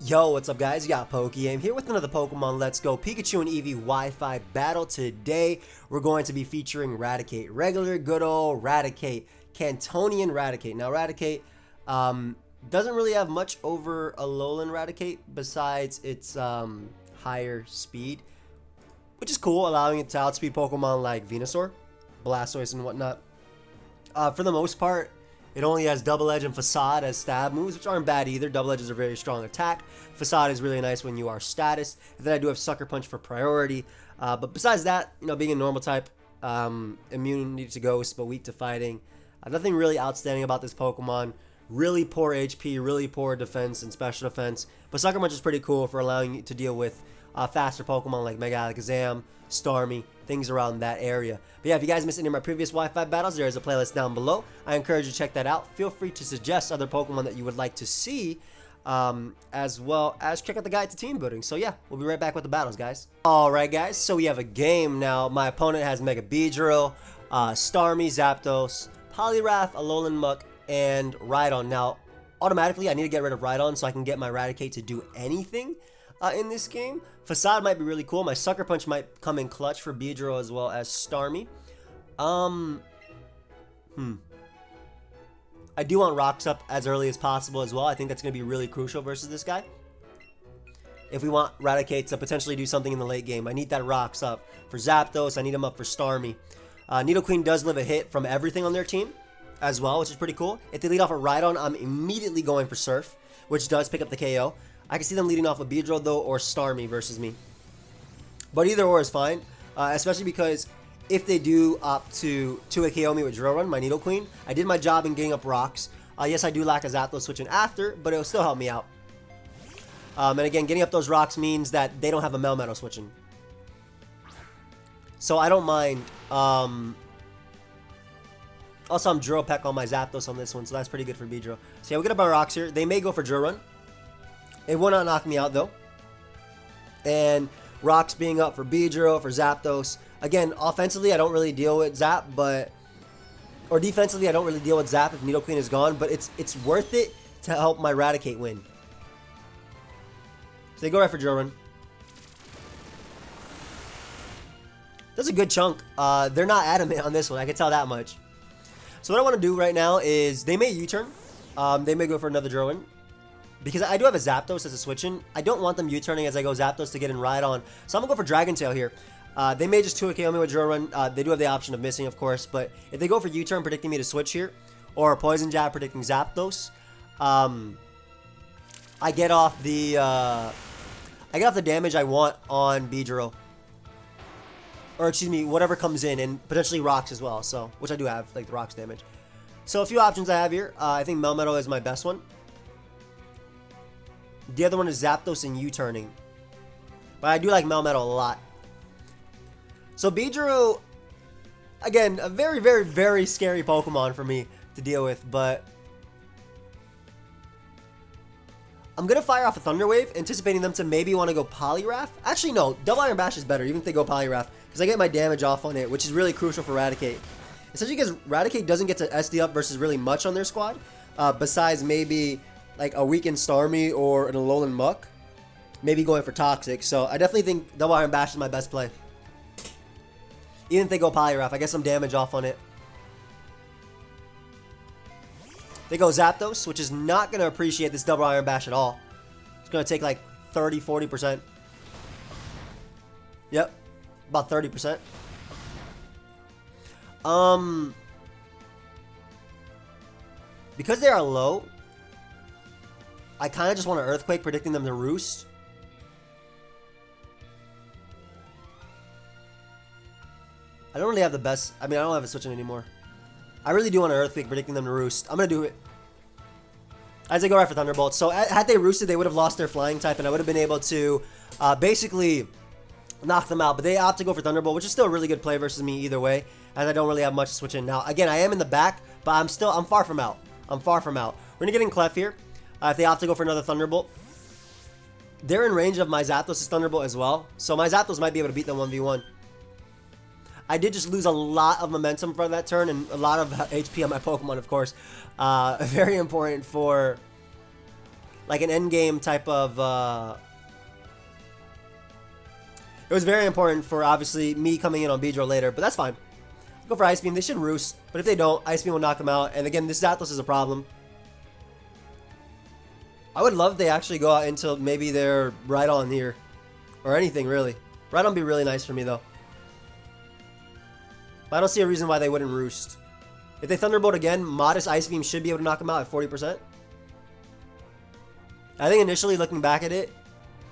Yo, what's up guys? You got pokeaim here with another Pokemon Let's Go Pikachu and Eevee Wi-Fi battle. Today, we're going to be featuring Raticate. Regular, good old Raticate. Cantonian Raticate. Now, Raticate doesn't really have much over Alolan Raticate besides its higher speed, which is cool, allowing it to outspeed Pokemon like Venusaur, Blastoise, and whatnot. For the most part, it only has Double Edge and Facade as stab moves, which aren't bad either. Double Edge is a very strong attack. Facade is really nice when you are status. And then I do have Sucker Punch for priority. But besides that, being a normal type, immunity to Ghost, but weak to fighting. Nothing really outstanding about this Pokemon. Really poor HP, really poor defense and special defense. But Sucker Punch is pretty cool for allowing you to deal with faster Pokemon like Mega Alakazam, Starmie, things around that area. But yeah, if you guys missed any of my previous Wi-Fi battles, there is a playlist down below. I encourage you to check that out. Feel free to suggest other Pokemon that you would like to see, as well as check out the guide to team building. So yeah, we'll be right back with the battles, guys. Alright guys, so we have a game now. My opponent has Mega Beedrill, Starmie, Zapdos, Poliwrath, Alolan Muck, and Rhydon. Now, automatically I need to get rid of Rhydon so I can get my Raticate to do anything in this game. Facade might be really cool. My Sucker Punch might come in clutch for Beedrill as well as Starmie. I do want Rocks up as early as possible as well. I think that's going to be really crucial versus this guy. If we want Raticate to potentially do something in the late game, I need that Rocks up. For Zapdos, I need him up for Starmie. Nidoqueen does live a hit from everything on their team as well, which is pretty cool. If they lead off a Rhydon, I'm immediately going for Surf, which does pick up the KO. I can see them leading off a Beedrill though, or Starmie versus me. But either or is fine, especially because if they do opt to 2-hit KO me with Drill Run, my Nidoqueen, I did my job in getting up Rocks. Yes, I do lack a Zapdos switching after, but it'll still help me out. And again, getting up those Rocks means that they don't have a Melmetal switching. So I don't mind. Also, I'm Drill Peck on my Zapdos on this one, so that's pretty good for Beedrill. So yeah, we'll get up our Rocks here. They may go for Drill Run. It will not knock me out though. And Rocks being up for Beedrill, for Zapdos. Again, offensively, I don't really deal with Zap, or defensively, I don't really deal with Zap if Nidoqueen is gone, but it's worth it to help my Raticate win. So they go right for Drill Run. That's a good chunk. They're not adamant on this one, I can tell that much. So what I want to do right now is, they may U-turn. They may go for another Drill Run. Because I do have a Zapdos as a switch-in. I don't want them U-turning as I go Zapdos to get in Rhydon. So I'm going to go for Dragon Tail here. They may just 2-hit KO me with Drill Run. They do have the option of missing, of course. But if they go for U-turn predicting me to switch here, or Poison Jab predicting Zapdos, I get off the damage I want on Beedrill. Or excuse me, whatever comes in, and potentially Rocks as well. So, which I do have, like the Rocks damage. So a few options I have here. I think Melmetal is my best one. The other one is Zapdos and U-turning. But I do like Melmetal a lot. So Beedrill, again, a very, very, very scary Pokemon for me to deal with. But I'm going to fire off a Thunder Wave, anticipating them to maybe want to go Poliwrath. Actually, no. Double Iron Bash is better, even if they go Poliwrath. Because I get my damage off on it, which is really crucial for Raticate. Especially because Raticate doesn't get to SD up versus really much on their squad. Besides maybe like a weakened Starmie or an Alolan Muck, maybe going for Toxic. So I definitely think Double Iron Bash is my best play. Even if they go Poliwrath, I get some damage off on it. They go Zapdos, which is not going to appreciate this Double Iron Bash at all. It's going to take like 30-40%. Yep, about 30%. Because they are low, I kind of just want an Earthquake, predicting them to Roost. I don't really have the best. I mean, I don't have a switch in anymore. I really do want an Earthquake, predicting them to Roost. I'm going to do it. As they go right for Thunderbolt. So, had they roosted, they would have lost their Flying type, and I would have been able to basically knock them out. But they opt to go for Thunderbolt, which is still a really good play versus me either way, as I don't really have much to switch in. Now, again, I am in the back, but I'm far from out. I'm far from out. We're going to get in Clef here. If they opt to go for another Thunderbolt, they're in range of my Zapdos' Thunderbolt as well. So my Zapdos might be able to beat them 1v1. I did just lose a lot of momentum for that turn and a lot of HP on my Pokemon, of course. Very important for like an endgame type of. It was very important for obviously me coming in on Beedrill later, but that's fine. Go for Ice Beam. They should roost, but if they don't, Ice Beam will knock them out. And again, this Zapdos is a problem. I would love if they actually go out until maybe they're right on here, or anything really. Right on be really nice for me though. But I don't see a reason why they wouldn't roost. If they Thunderbolt again, modest Ice Beam should be able to knock them out at 40%. I think initially looking back at it,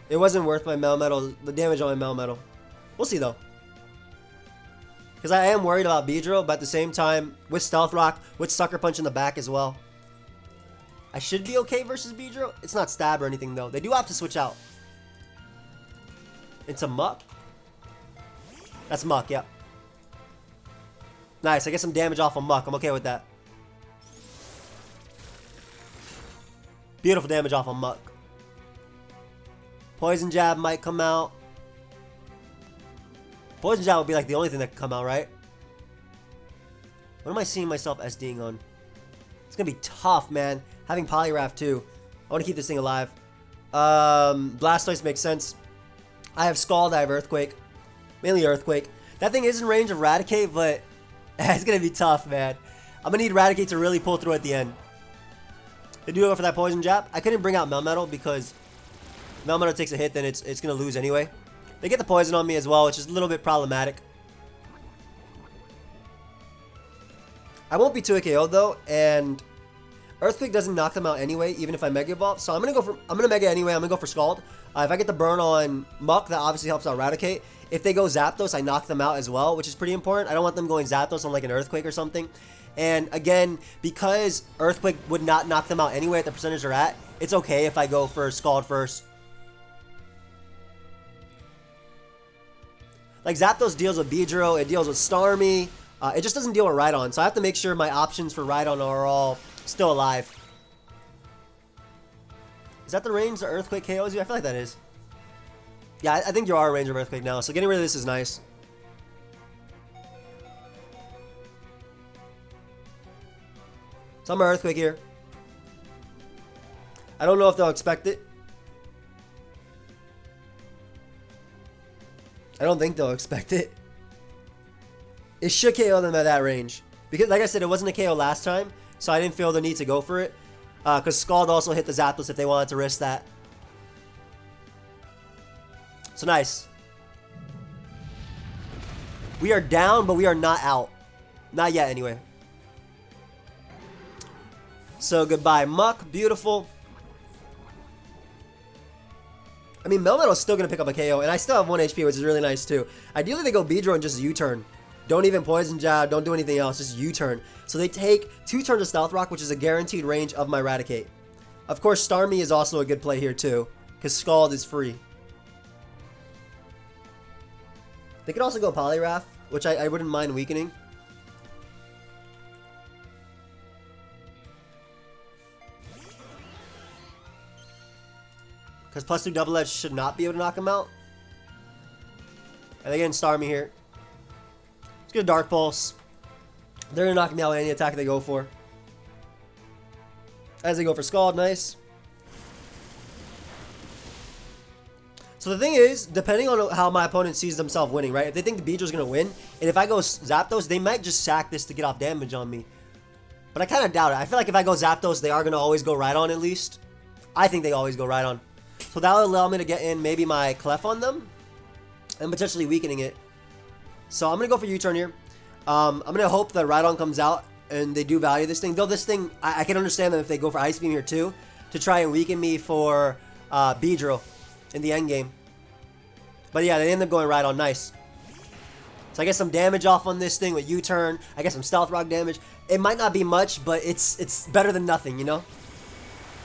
it wasn't worth my Melmetal, the damage on my Melmetal. We'll see though. Because I am worried about Beedrill, but at the same time, with Stealth Rock, with Sucker Punch in the back as well, I should be okay versus Beedrill. It's not Stab or anything though. They do have to switch out. Into Muck. That's Muck, yeah. Nice, I get some damage off of Muck. I'm okay with that. Beautiful damage off of Muck. Poison Jab might come out. Poison Jab would be like the only thing that could come out, right? What am I seeing myself SDing on? It's going to be tough, man. Having Poliwrath too. I want to keep this thing alive. Blastoise makes sense. I have Scald, I have Earthquake. Mainly Earthquake. That thing is in range of Raticate, but it's going to be tough, man. I'm going to need Raticate to really pull through at the end. They do go for that Poison Jab. I couldn't bring out Melmetal because Melmetal takes a hit, then it's going to lose anyway. They get the poison on me as well, which is a little bit problematic. I won't be 2 KO though, and Earthquake doesn't knock them out anyway, even if I Mega Evolve. So I'm gonna Mega anyway. I'm gonna go for Scald. If I get the burn on Muck, that obviously helps out Raticate. If they go Zapdos, I knock them out as well, which is pretty important. I don't want them going Zapdos on like an Earthquake or something. And again, because Earthquake would not knock them out anyway at the percentage they're at, it's okay if I go for Scald first. Like Zapdos deals with Beedrill, it deals with Starmie. It just doesn't deal with Rhydon, so I have to make sure my options for Rhydon are all still alive. Is that the range the Earthquake KOs you? I feel like that is. Yeah, I think you are in range of Earthquake now, so getting rid of this is nice. So I'm an Earthquake here. I don't know if they'll expect it. I don't think they'll expect it. It should KO them at that range. Because, like I said, it wasn't a KO last time, so I didn't feel the need to go for it. Because Scald also hit the Zapdos if they wanted to risk that. So nice. We are down, but we are not out. Not yet, anyway. So goodbye, Muck. Beautiful. I mean, Melmetal's still going to pick up a KO, and I still have 1 HP, which is really nice, too. Ideally, they go Beedrill and just U-turn. Don't even Poison Jab, don't do anything else, just U-turn. So they take 2 turns of Stealth Rock, which is a guaranteed range of my Raticate. Of course, Starmie is also a good play here, too, because Scald is free. They could also go Poliwrath, which I wouldn't mind weakening. Because +2 Double Edge should not be able to knock him out. And again, Starmie here. Let's get a Dark Pulse. They're going to knock me out with any attack they go for. As they go for Scald, nice. So the thing is, depending on how my opponent sees themselves winning, right? If they think the Beedrill's going to win, and if I go Zapdos, they might just sack this to get off damage on me. But I kind of doubt it. I feel like if I go Zapdos, they are going to always go Rhydon at least. I think they always go Rhydon. So that'll allow me to get in maybe my Clef on them. And potentially weakening it. So I'm going to go for U-turn here. I'm going to hope that Rhydon comes out and they do value this thing. Though this thing, I can understand them if they go for Ice Beam here too. To try and weaken me for Beedrill in the end game. But yeah, they end up going Rhydon. Nice. So I get some damage off on this thing with U-turn. I get some Stealth Rock damage. It might not be much, but it's better than nothing, you know?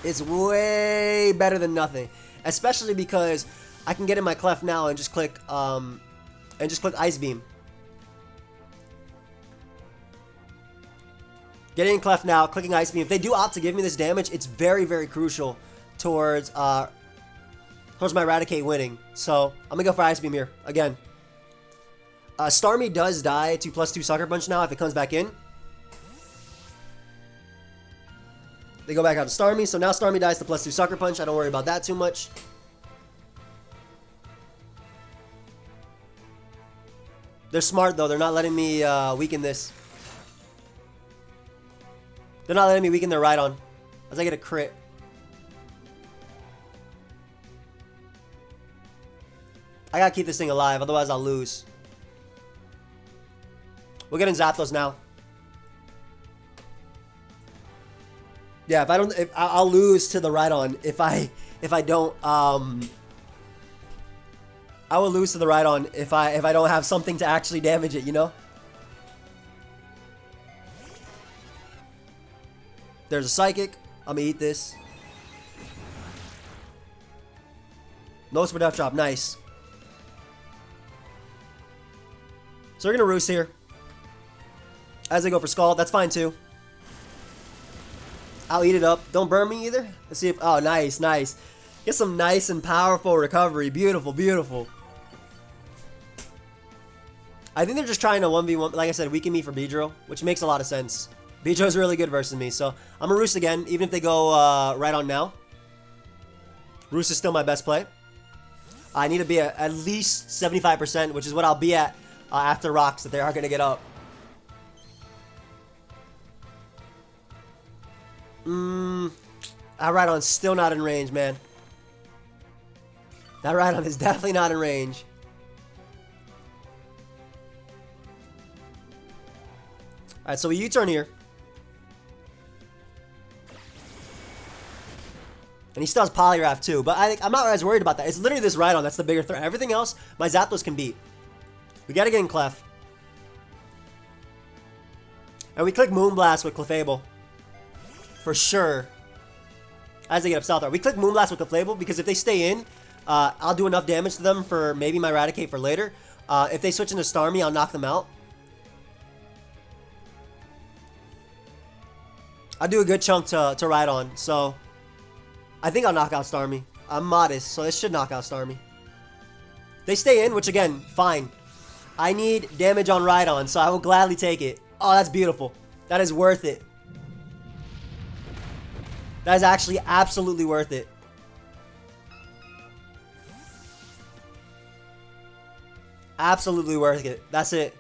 It's way better than nothing. Especially because I can get in my Clef now and just click Ice Beam. Getting in Clef now, clicking Ice Beam. If they do opt to give me this damage, it's very, very crucial towards my Raticate winning. So I'm gonna go for Ice Beam here again. Starmie does die to +2 Sucker Punch now if it comes back in. They go back out to Starmie. So now Starmie dies to +2 Sucker Punch. I don't worry about that too much. They're smart, though. They're not letting me weaken this. They're not letting me weaken their Rhydon. As I get a crit. I gotta keep this thing alive, otherwise I'll lose. We're getting Zapdos now. Yeah, if I don't, I'll lose to the Rhydon if I don't. I will lose to the Rhydon if I don't have something to actually damage it. You know. There's a Psychic. I'm gonna eat this. No Super Death Drop. Nice. So we're gonna Roost here. As they go for Scald, that's fine too. I'll eat it up. Don't burn me either. Let's see if... Oh, nice, nice. Get some nice and powerful recovery. Beautiful, beautiful. I think they're just trying to 1v1, like I said, weaken me for Beedrill, which makes a lot of sense. Beedrill's really good versus me, so I'm gonna Roost again, even if they go right on now. Roost is still my best play. I need to be at least 75%, which is what I'll be at after Rocks, if they are gonna get up. That Rhydon's still not in range, man. That Rhydon is definitely not in range. Alright, so we U-turn here. And he still has Poliwrath too, but I'm not as worried about that. It's literally this Rhydon that's the bigger threat. Everything else, my Zapdos can beat. We gotta get in Clef. And we click Moonblast with Clefable. For sure. As they get up South. We click Moonblast with Clefable because if they stay in, I'll do enough damage to them for maybe my Raticate for later. If they switch into Starmie, I'll knock them out. I'll do a good chunk to Rhydon, so I think I'll knock out Starmie. I'm modest, so this should knock out Starmie. They stay in, which again, fine. I need damage on Rhydon, so I will gladly take it. Oh, that's beautiful. That is worth it. That is actually absolutely worth it. Absolutely worth it. That's it.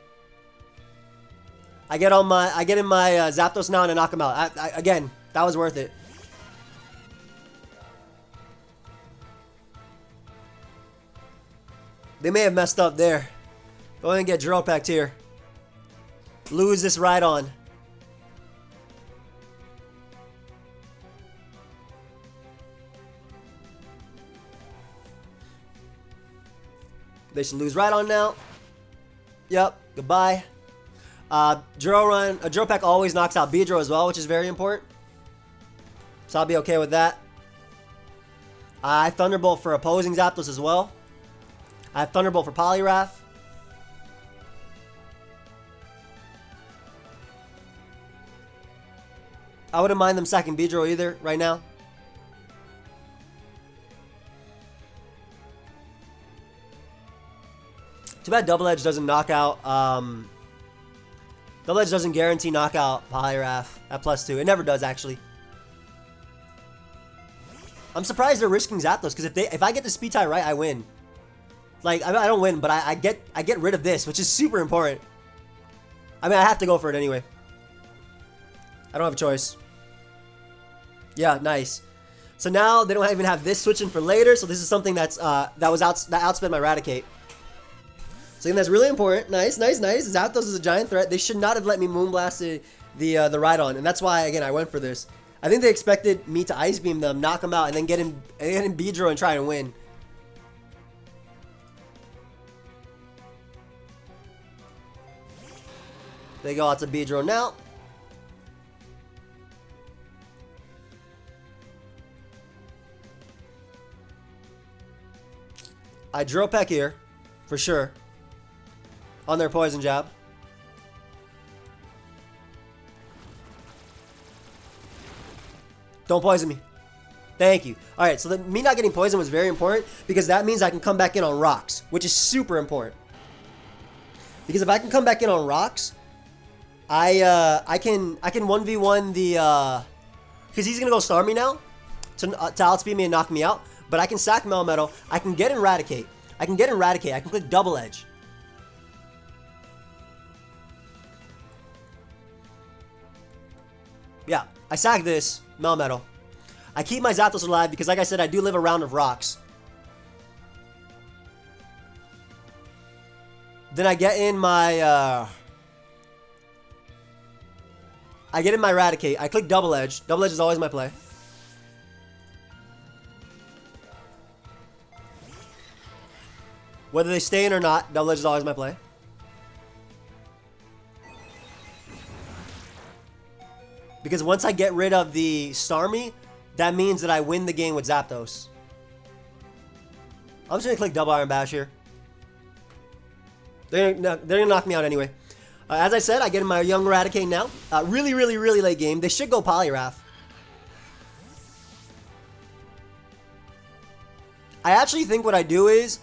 I get in my Zapdos now and I knock him out. Again, that was worth it. They may have messed up there. Go ahead and get Drill Pecked here. Lose this Rhydon. They should lose Rhydon now. Yep, goodbye. Drill Peck always knocks out Beedrill as well, which is very important. So I'll be okay with that. I have Thunderbolt for opposing Zapdos as well. I have Thunderbolt for Poliwrath. I wouldn't mind them sacking Beedrill either right now. Too bad Double Edge doesn't knock out. Double Edge doesn't guarantee knockout Poliwrath at +2. It never does, actually. I'm surprised they're risking Zapdos because if I get the speed tie right, I win. Like I don't win, but I get rid of this, which is super important. I mean, I have to go for it anyway. I don't have a choice. Yeah, nice. So now they don't even have this switching for later. So this is something that outspent my Raticate. So that's really important. Nice, nice, nice. Zapdos is a giant threat. They should not have let me Moonblast the Rhydon, and that's why again I went for this. I think they expected me to Ice Beam them, knock them out, and then get in Beedrill and try and win. They go out to Beedrill now. I Drill Peck here, for sure. On their Poison Jab. Don't poison me. Thank you. Alright, so me not getting poisoned was very important because that means I can come back in on Rocks, which is super important. Because if I can come back in on Rocks, I can 1v1 the because he's gonna go star me now to outspeed me and knock me out. But I can sack Melmetal. I can get Raticate. I can click Double Edge. Yeah, I sack this Melmetal. I keep my Zapdos alive because, like I said, I do live a round of rocks. Then I get in my Raticate. I click Double Edge. Double Edge is always my play. Whether they stay in or not, Double Edge is always my play. Because once I get rid of the Starmie, that means that I win the game with Zapdos. I'm just going to click Double Iron Bash here. They're gonna knock me out anyway. As I said, I get in my young Raticate now. Really late game. They should go Poliwrath. I actually think what I do is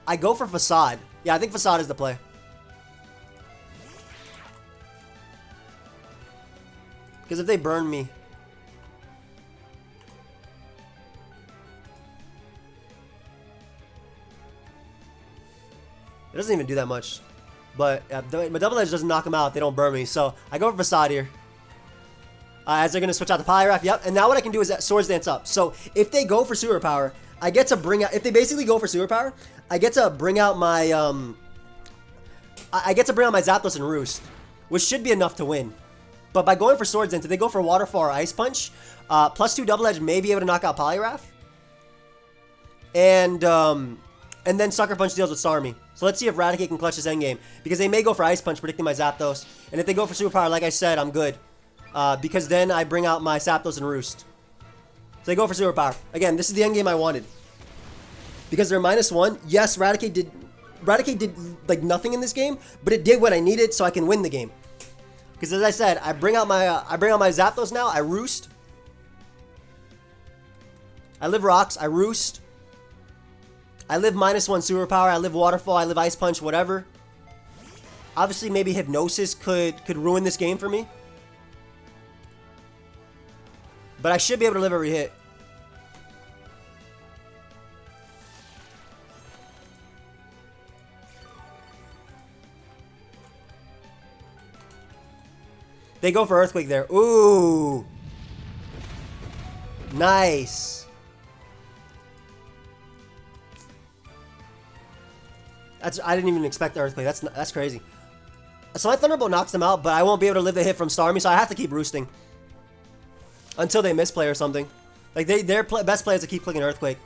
I go for Facade. Yeah, I think Facade is the play. Because if they burn me... It doesn't even do that much. But my Double Edge doesn't knock them out if they don't burn me. So I go for Facade here. As they're going to switch out the Poliwrath. Yep. And now what I can do is Swords Dance up. So if they go for Superpower, I get to bring out... If they basically go for Superpower, I get to bring out my... I get to bring out my Zapdos and Roost. Which should be enough to win. But by going for Swords Dance, if they go for Waterfall or Ice Punch, +2 Double Edge may be able to knock out Poliwrath. And then Sucker Punch deals with Starmie. So let's see if Raticate can clutch this endgame. Because they may go for Ice Punch, predicting my Zapdos. And if they go for Superpower, like I said, I'm good. Because then I bring out my Zapdos and Roost. So they go for Superpower. Again, this is the endgame I wanted. Because they're -1. Yes, Raticate did like nothing in this game, but it did what I needed so I can win the game. Because as I said, I bring out my Zapdos now. I Roost. I live Rocks. I Roost. I live -1 Superpower. I live Waterfall. I live Ice Punch. Whatever. Obviously, maybe Hypnosis could ruin this game for me. But I should be able to live every hit. They go for Earthquake there. Ooh. Nice. I didn't even expect the Earthquake. That's crazy. So my Thunderbolt knocks them out, but I won't be able to live the hit from Starmie, so I have to keep roosting. Until they misplay or something. Like, their best play is to keep clicking Earthquake.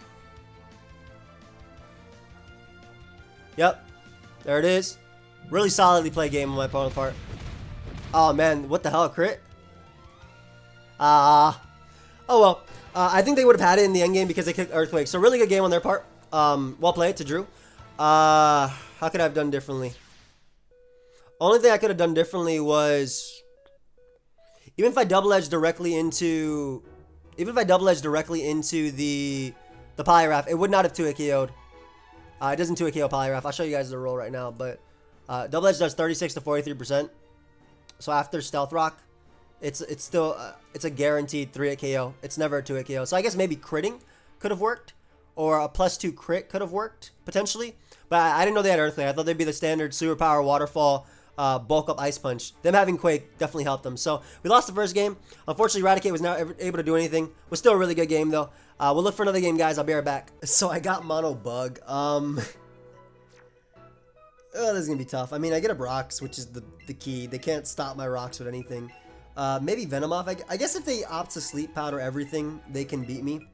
Yep. There it is. Really solidly played game on my part. Oh, man. What the hell? A crit? Oh, well. I think they would have had it in the end game because they kicked Earthquake. So, really good game on their part. Well played to Drew. How could I have done differently? Only thing I could have done differently was... Even if I double edge directly into the Poliwrath, it would not have 2-hit KO'd. It doesn't 2-hit KO Poliwrath. I'll show you guys the roll right now, but double edge does 36 to 43%. So after Stealth Rock, it's still it's a guaranteed 3-hit KO. It's never a 2-hit KO. So I guess maybe critting could have worked, or a +2 crit could have worked potentially. But I didn't know they had Earthquake. I thought they'd be the standard Superpower, Waterfall, bulk up Ice Punch. Them having Quake definitely helped them. So we lost the first game. Unfortunately, Raticate was not able to do anything. Was still a really good game though. We'll look for another game, guys. I'll be right back. So I got Mono Bug. Oh, this is gonna be tough. I mean, I get up Rocks, which is the key. They can't stop my Rocks with anything. Maybe Venomoth. I guess if they opt to Sleep Powder everything, they can beat me.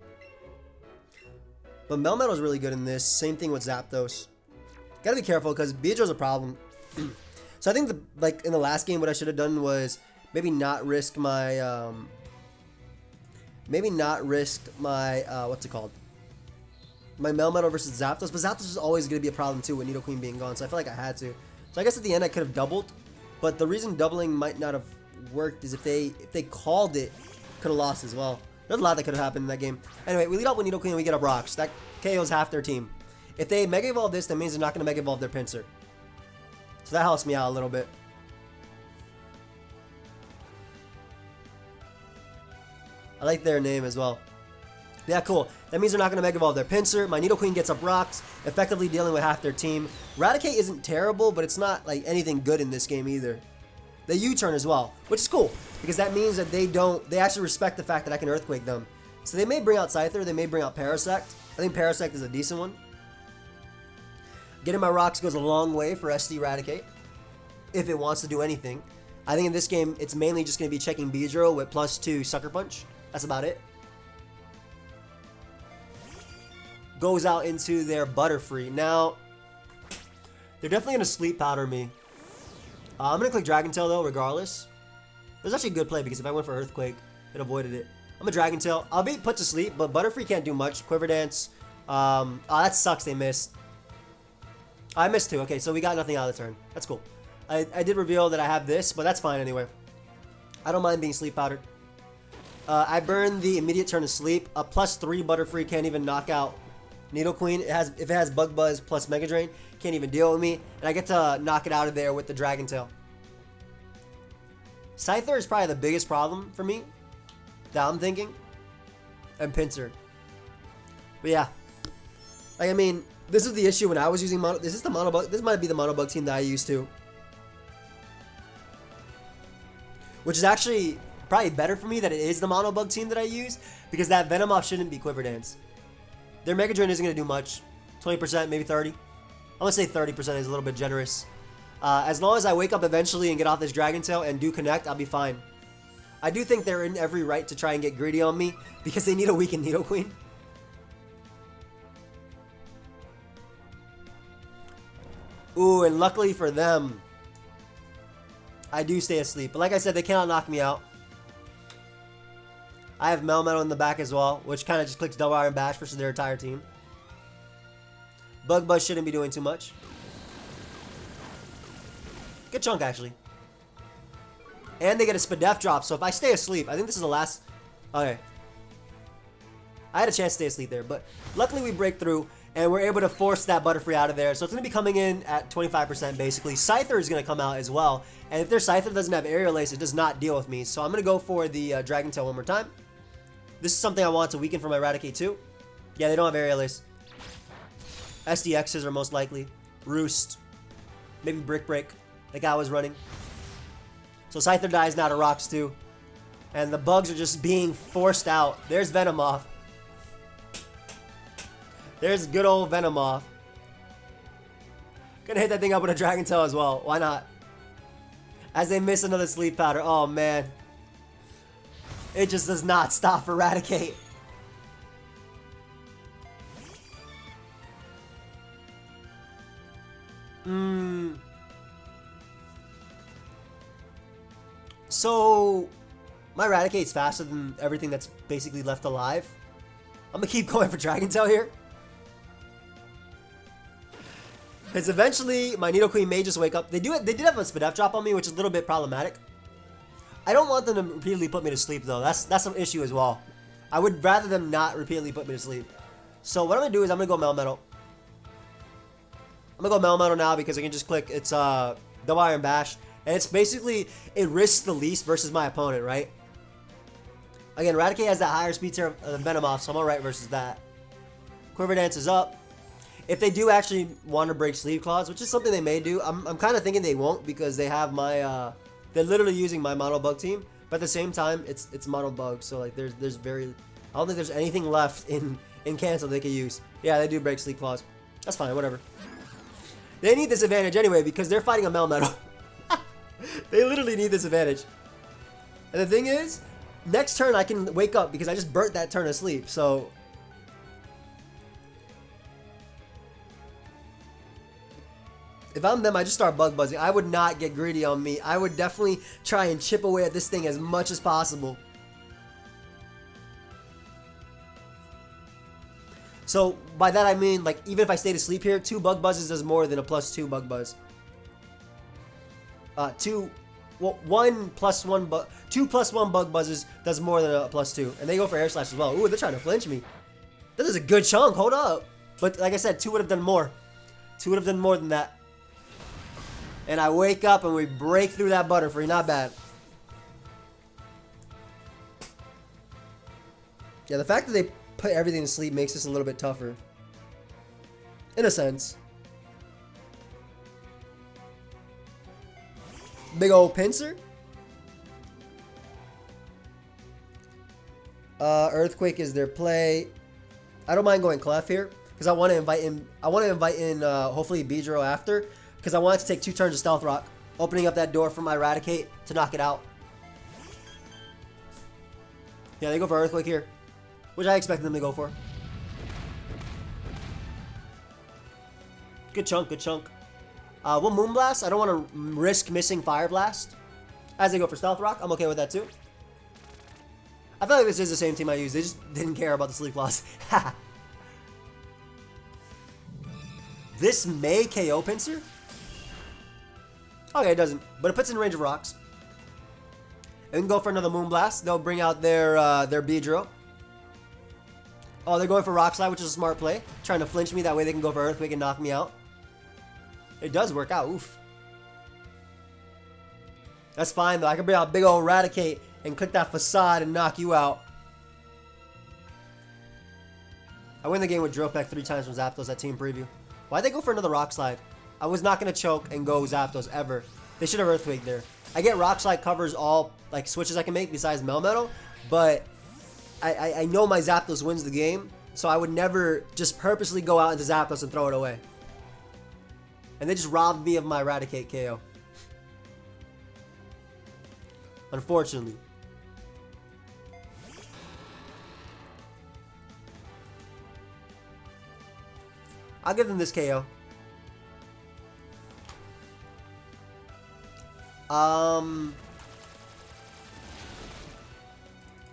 But Melmetal's really good in this. Same thing with Zapdos. Gotta be careful because Beedrill's a problem. So I think like in the last game, what I should have done was maybe not risk my what's it called? My Melmetal versus Zapdos, but Zapdos is always going to be a problem too with Nidoqueen being gone, so I feel like I had to. So I guess at the end I could have doubled, but the reason doubling might not have worked is if they called it, could have lost as well. There's a lot that could have happened in that game. Anyway, we lead up with Nidoqueen and we get up Rocks. That KOs half their team. If they Mega Evolve this, that means they're not going to Mega Evolve their Pinsir. So that helps me out a little bit. I like their name as well. Yeah, cool. That means they're not going to Mega Evolve their Pinsir. My Nidoqueen gets up rocks, effectively dealing with half their team. Raticate isn't terrible, but it's not like anything good in this game either. They U-turn as well, which is cool, because that means that they actually respect the fact that I can Earthquake them. So they may bring out Scyther, they may bring out Parasect. I think Parasect is a decent one. Getting my rocks goes a long way for SD Raticate, if it wants to do anything. I think in this game, it's mainly just going to be checking Beedrill with +2 Sucker Punch. That's about it. Goes out into their Butterfree. Now, they're definitely going to Sleep Powder me. I'm going to click Dragon Tail though, regardless. It was actually a good play because if I went for Earthquake, it avoided it. I'm a Dragon Tail. I'll be put to sleep, but Butterfree can't do much. Quiver Dance. Oh, that sucks they missed. I missed 2. Okay, so we got nothing out of the turn. That's cool. I did reveal that I have this, but that's fine anyway. I don't mind being Sleep Powdered. I burned the immediate turn of sleep. A +3 Butterfree can't even knock out Nidoqueen. If it has Bug Buzz plus Mega Drain, can't even deal with me. And I get to knock it out of there with the Dragon Tail. Scyther is probably the biggest problem for me that I'm thinking. And Pinsir. But yeah. Like, I mean, this is the issue when I was using Mono. This is the Monobug. This might be the Monobug team that I used to. Which is actually probably better for me that it is the Monobug team that I use. Because that Venomoth shouldn't be Quiver Dance. Their Mega Drain isn't going to do much. 20%, maybe 30. I'm going to say 30% is a little bit generous. As long as I wake up eventually and get off this Dragon Tail and do connect, I'll be fine. I do think they're in every right to try and get greedy on me because they need a weakened Nidoqueen. Ooh, and luckily for them, I do stay asleep. But like I said, they cannot knock me out. I have Melmetal in the back as well, which kind of just clicks Double Iron Bash versus their entire team. Bug Buzz shouldn't be doing too much. Good chunk, actually. And they get a Spadef drop, so if I stay asleep, I think this is the last... Okay. I had a chance to stay asleep there, but luckily we break through, and we're able to force that Butterfree out of there. So it's going to be coming in at 25% basically. Scyther is going to come out as well, and if their Scyther doesn't have Aerial Ace, it does not deal with me. So I'm going to go for the Dragon Tail one more time. This is something I want to weaken for my Raticate too. Yeah, they don't have Aerial Ace. SDXs are most likely. Roost. Maybe Brick Break, like I was running. So Scyther dies now to Rocks too. And the bugs are just being forced out. There's Venomoth. There's good old Venomoth. Gonna hit that thing up with a Dragon Tail as well. Why not? As they miss another Sleep Powder. Oh man. It just does not stop for Raticate. So, my Raticate's faster than everything that's basically left alive. I'm gonna keep going for Dragon Tail here. Because eventually, my Nidoqueen may just wake up. They did have a Spadef drop on me, which is a little bit problematic. I don't want them to repeatedly put me to sleep, though. That's an issue as well. I would rather them not repeatedly put me to sleep. So what I'm gonna do is I'm gonna go Melmetal. I'm gonna go Melmetal now because I can just click. It's Double Iron Bash, and it's basically it risks the least versus my opponent, right? Again, Raticate has that higher speed tier than Venomoth, so I'm alright versus that. Quiver Dance is up. If they do actually want to break Sleep Claws, which is something they may do, I'm kind of thinking they won't because they have my they're literally using my Monobug team, but at the same time it's Monobug, so like there's very I don't think there's anything left in cancel they could use. Yeah, they do break Sleep Claws. That's fine, whatever. They need this advantage anyway because they're fighting a Melmetal. They literally need this advantage. And the thing is, next turn I can wake up because I just burnt that turn of sleep, so if I'm them, I just start bug buzzing. I would not get greedy on me. I would definitely try and chip away at this thing as much as possible. So by that I mean, like, even if I stay to sleep here, 2 bug buzzes does more than a +2 bug buzz. 2 plus 1 bug buzzes does more than a +2, and they go for Air Slash as well. Ooh, they're trying to flinch me. This is a good chunk. Hold up. But like I said, 2 would have done more. 2 would have done more than that. And I wake up and we break through that Butterfree. Not bad. Yeah, the fact that they put everything to sleep makes this a little bit tougher. In a sense. Big old pincer. Earthquake is their play. I don't mind going Clef here because I want to invite in. Hopefully Beedrill after because I want to take 2 turns of Stealth Rock, opening up that door for my Raticate to knock it out. Yeah, they go for Earthquake here, which I expected them to go for. Good chunk, good chunk. We'll Moonblast. I don't want to risk missing Fire Blast. As they go for Stealth Rock, I'm okay with that too. I feel like this is the same team I used. They just didn't care about the Sleep Claws. This may KO Pinsir. Okay, it doesn't. But it puts it in range of rocks. And we can go for another Moonblast. They'll bring out their Beedrill. Oh, they're going for Rock Slide, which is a smart play. Trying to flinch me. That way they can go for Earthquake and knock me out. It does work out. Oof. That's fine, though. I can bring out big old Raticate and click that Facade and knock you out. I win the game with Drill Peck 3 times from Zapdos at Team Preview. Why'd they go for another Rock Slide? I was not going to choke and go Zapdos ever. They should have Earthquake there. I get Rock Slide covers all like switches I can make besides Melmetal, but I know my Zapdos wins the game, so I would never just purposely go out into Zapdos and throw it away. And they just robbed me of my Raticate KO. Unfortunately. I'll give them this KO.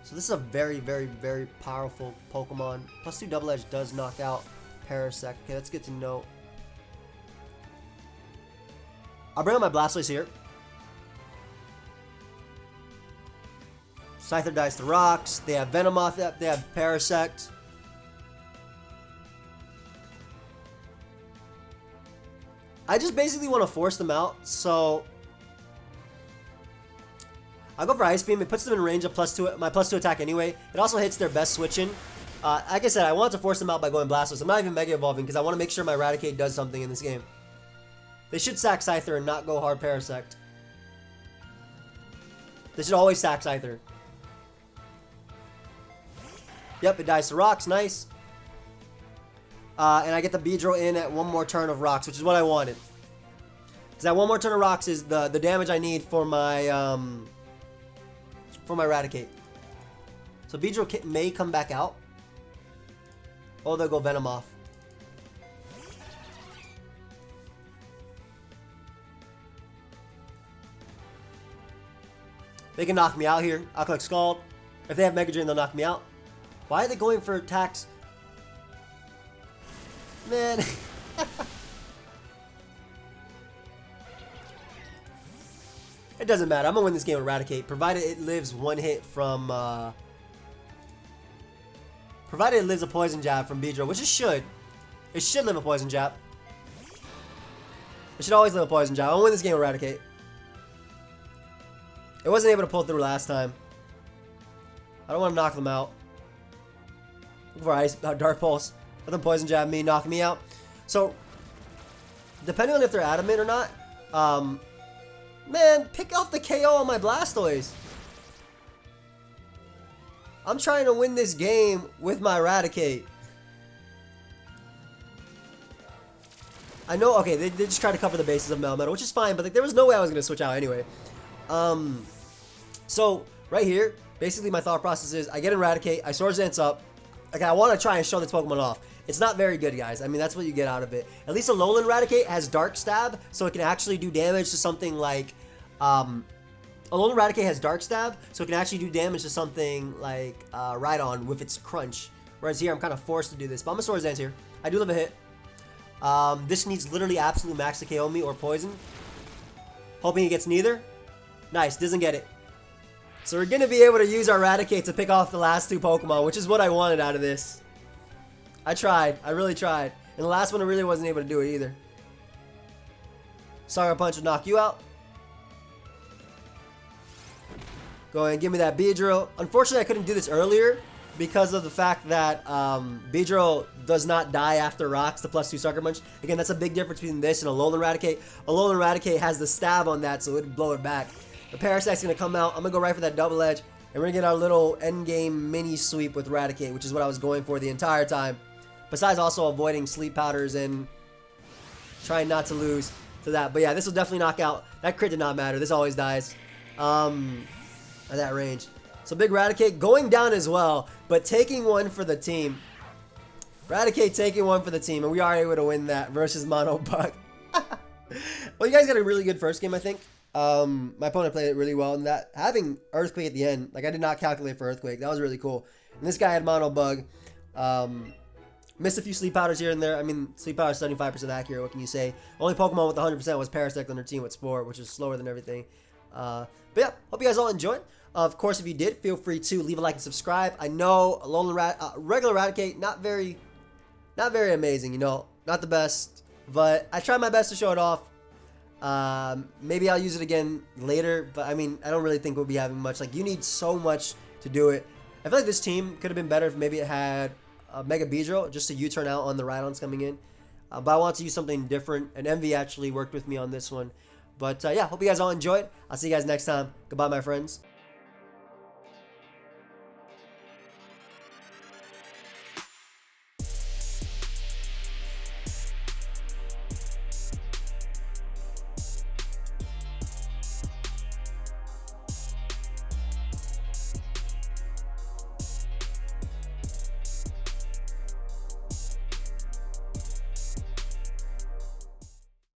So this is a very, very, very powerful Pokemon. +2 Double Edge does knock out Parasect. Okay, that's good to know. I'll bring out my Blastoise here. Scyther dies to rocks. They have Venomoth. They have Parasect. I just basically want to force them out, so I'll go for Ice Beam. It puts them in range of my +2 attack anyway. It also hits their best switch-in. Like I said, I want to force them out by going Blastoise. I'm not even Mega Evolving because I want to make sure my Raticate does something in this game. They should sack Scyther and not go hard Parasect. They should always sack Scyther. Yep, it dies to rocks. Nice. And I get the Beedrill in at 1 more turn of rocks, which is what I wanted. Because that 1 more turn of rocks is the damage I need for my Raticate. So Beedrill may come back out. Oh, they'll go Venomoth. They can knock me out here. I'll collect Scald. If they have Mega Drain, they'll knock me out. Why are they going for attacks? Man. It doesn't matter. I'm going to win this game with Raticate, provided it lives 1 hit from... provided it lives a Poison Jab from Beedrill, which it should. It should live a Poison Jab. It should always live a Poison Jab. I'm going to win this game with Raticate. It wasn't able to pull through last time. I don't want to knock them out. Look for Ice, Dark Pulse. Let them Poison Jab me, knock me out. So, depending on if they're adamant or not, man, pick off the KO on my Blastoise. I'm trying to win this game with my Raticate. I know, okay, they just try to cover the bases of Melmetal, which is fine, but like, there was no way I was going to switch out anyway. So, right here, basically my thought process is, I get Raticate, I Swords Dance up. Like, I want to try and show this Pokemon off. It's not very good, guys. I mean, that's what you get out of it. At least a Alolan Raticate has Dark Stab, so it can actually do damage to something like... Alolan Raticate has Dark Stab, so it can actually do damage to something like Rhydon with its Crunch. Whereas here, I'm kind of forced to do this. But I'm a Swords Dance here. I do live a hit. This needs literally absolute max to KO me or Poison. Hoping he gets neither. Nice, doesn't get it. So we're going to be able to use our Raticate to pick off the last 2 Pokemon, which is what I wanted out of this. I tried. I really tried. And the last one I really wasn't able to do it either. Sucker Punch will knock you out. Go ahead and give me that Beedrill. Unfortunately, I couldn't do this earlier because of the fact that Beedrill does not die after rocks, the +2 Sucker Punch. Again, that's a big difference between this and a Alolan Raticate. Alolan Raticate has the stab on that, so it'd blow it back. The Parasect's going to come out. I'm going to go right for that double edge, and we're going to get our little endgame mini sweep with Raticate, which is what I was going for the entire time. Besides also avoiding sleep powders and trying not to lose to that. But yeah, this will definitely knock out. That crit did not matter. This always dies at that range. So big Raticate going down as well, but taking one for the team. Raticate taking one for the team, and we are able to win that versus Mono Bug. Well, you guys got a really good first game, I think. My opponent played it really well, and that having Earthquake at the end, like I did not calculate for Earthquake. That was really cool. And this guy had Mono Bug. Missed a few sleep powders here and there. I mean, sleep powder is 75% accurate. What can you say? Only Pokemon with 100% was Parasect on their team with Spore, which is slower than everything. But yeah, hope you guys all enjoyed. Of course, if you did, feel free to leave a like and subscribe. I know regular Raticate, not very amazing, you know, not the best, but I try my best to show it off. Maybe I'll use it again later, but I mean, I don't really think we'll be having much. Like, you need so much to do it. I feel like this team could have been better if maybe it had a Mega Beedrill, just to U-turn out on the Rhydons coming in. But I want to use something different, and Envy actually worked with me on this one. But yeah, hope you guys all enjoyed. I'll see you guys next time. Goodbye, my friends.